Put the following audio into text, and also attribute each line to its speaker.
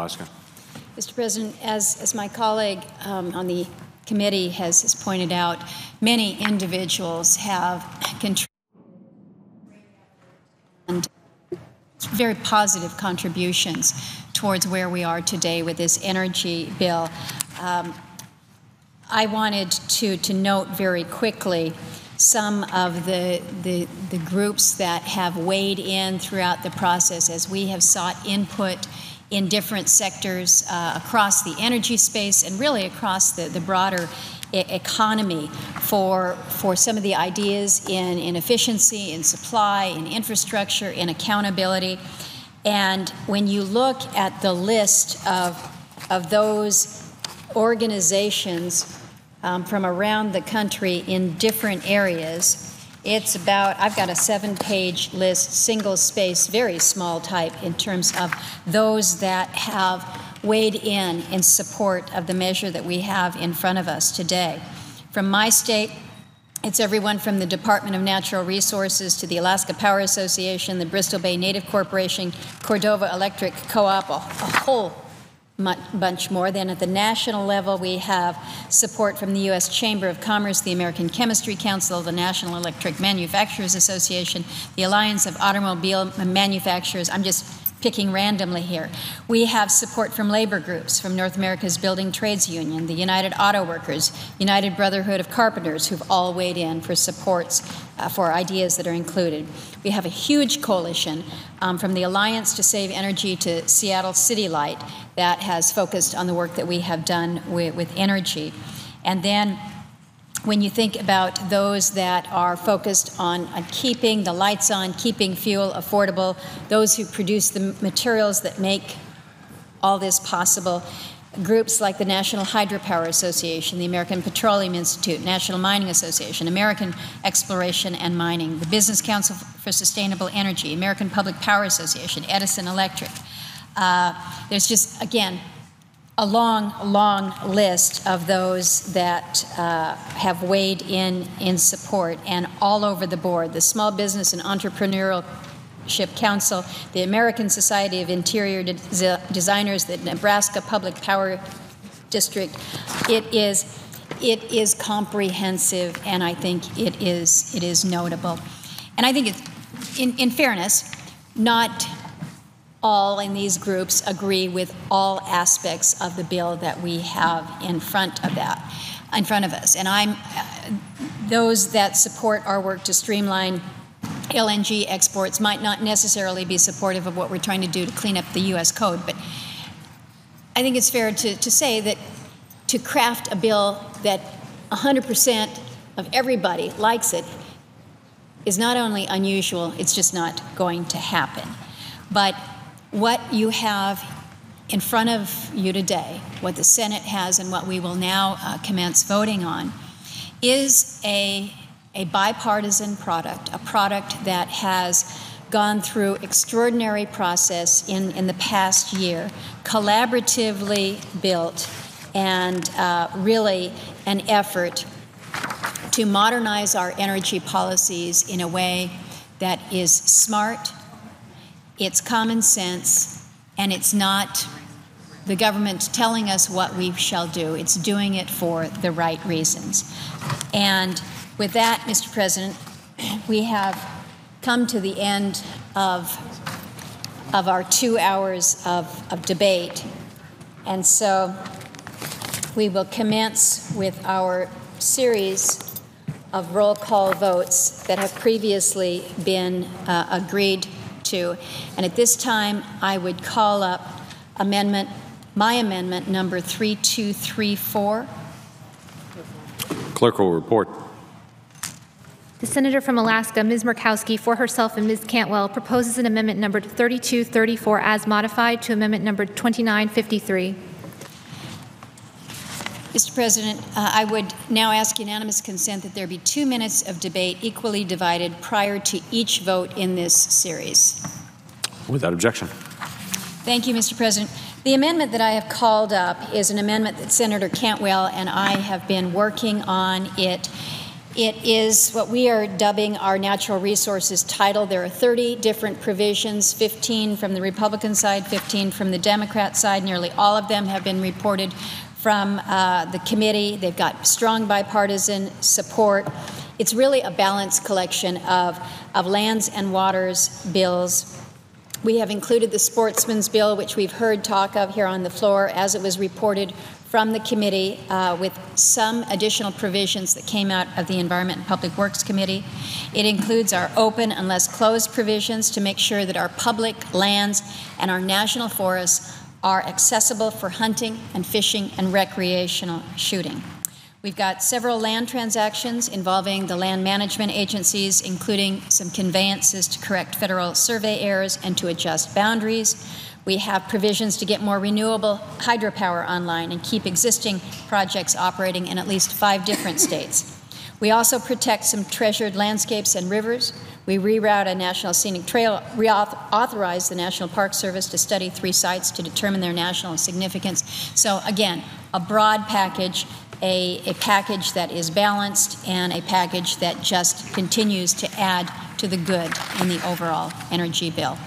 Speaker 1: Alaska.
Speaker 2: Mr. President, as my colleague on the committee has pointed out, many individuals have contributed and very positive contributions towards where we are today with this energy bill. I wanted to note very quickly some of the groups that have weighed in throughout the process as we have sought input in different sectors across the energy space and really across the broader economy for some of the ideas in efficiency, in supply, in infrastructure, in accountability. And when you look at the list of those organizations from around the country in different areas, it's about, I've got a 7-page list, single space, very small type in terms of those that have weighed in support of the measure that we have in front of us today. From my state, it's everyone from the Department of Natural Resources to the Alaska Power Association, the Bristol Bay Native Corporation, Cordova Electric Co-op, a whole bunch more. Then at the national level, we have support from the U.S. Chamber of Commerce, the American Chemistry Council, the National Electric Manufacturers Association, the Alliance of Automobile Manufacturers. I'm just picking randomly here. We have support from labor groups, from North America's Building Trades Union, the United Auto Workers, United Brotherhood of Carpenters, who've all weighed in for supports for ideas that are included. We have a huge coalition from the Alliance to Save Energy to Seattle City Light that has focused on the work that we have done with energy. And then when you think about those that are focused on keeping the lights on, keeping fuel affordable, those who produce the materials that make all this possible, groups like the National Hydropower Association, the American Petroleum Institute, National Mining Association, American Exploration and Mining, the Business Council for Sustainable Energy, American Public Power Association, Edison Electric. There's just, again, a long list of those that have weighed in support, and all over the board. The Small Business and Entrepreneurship Council, the American Society of Interior Designers, the Nebraska Public Power District. It is comprehensive, and I think it is notable. And I think it's, in fairness, not all in these groups agree with all aspects of the bill that we have in front of us. And those that support our work to streamline LNG exports might not necessarily be supportive of what we're trying to do to clean up the U.S. code. But I think it's fair to say that to craft a bill that 100% of everybody likes it is not only unusual, it's just not going to happen. But what you have in front of you today, what the Senate has and what we will now commence voting on, is a bipartisan product, a product that has gone through extraordinary process in the past year, collaboratively built, and really an effort to modernize our energy policies in a way that is smart, it's common sense, and it's not the government telling us what we shall do. It's doing it for the right reasons. And with that, Mr. President, we have come to the end of our 2 hours of debate. And so we will commence with our series of roll call votes that have previously been agreed to. And at this time, I would call up my amendment number 3234.
Speaker 1: Clerk will report.
Speaker 3: The senator from Alaska, Ms. Murkowski, for herself and Ms. Cantwell, proposes an amendment number 3234 as modified to amendment number 2953.
Speaker 2: Mr. President, I would now ask unanimous consent that there be 2 minutes of debate equally divided prior to each vote in this series.
Speaker 1: Without objection.
Speaker 2: Thank you, Mr. President. The amendment that I have called up is an amendment that Senator Cantwell and I have been working on. It It is what we are dubbing our natural resources title. There are 30 different provisions, 15 from the Republican side, 15 from the Democrat side. Nearly all of them have been reported from the committee. They've got strong bipartisan support. It's really a balanced collection of lands and waters bills. We have included the Sportsman's Bill, which we've heard talk of here on the floor, as it was reported from the committee, with some additional provisions that came out of the Environment and Public Works Committee. It includes our open unless closed provisions to make sure that our public lands and our national forests are accessible for hunting and fishing and recreational shooting. We've got several land transactions involving the land management agencies, including some conveyances to correct federal survey errors and to adjust boundaries. We have provisions to get more renewable hydropower online and keep existing projects operating in at least 5 different states. We also protect some treasured landscapes and rivers. We reroute a National Scenic Trail, reauthorize the National Park Service to study 3 sites to determine their national significance. So again, a broad package, a package that is balanced, and a package that just continues to add to the good in the overall energy bill.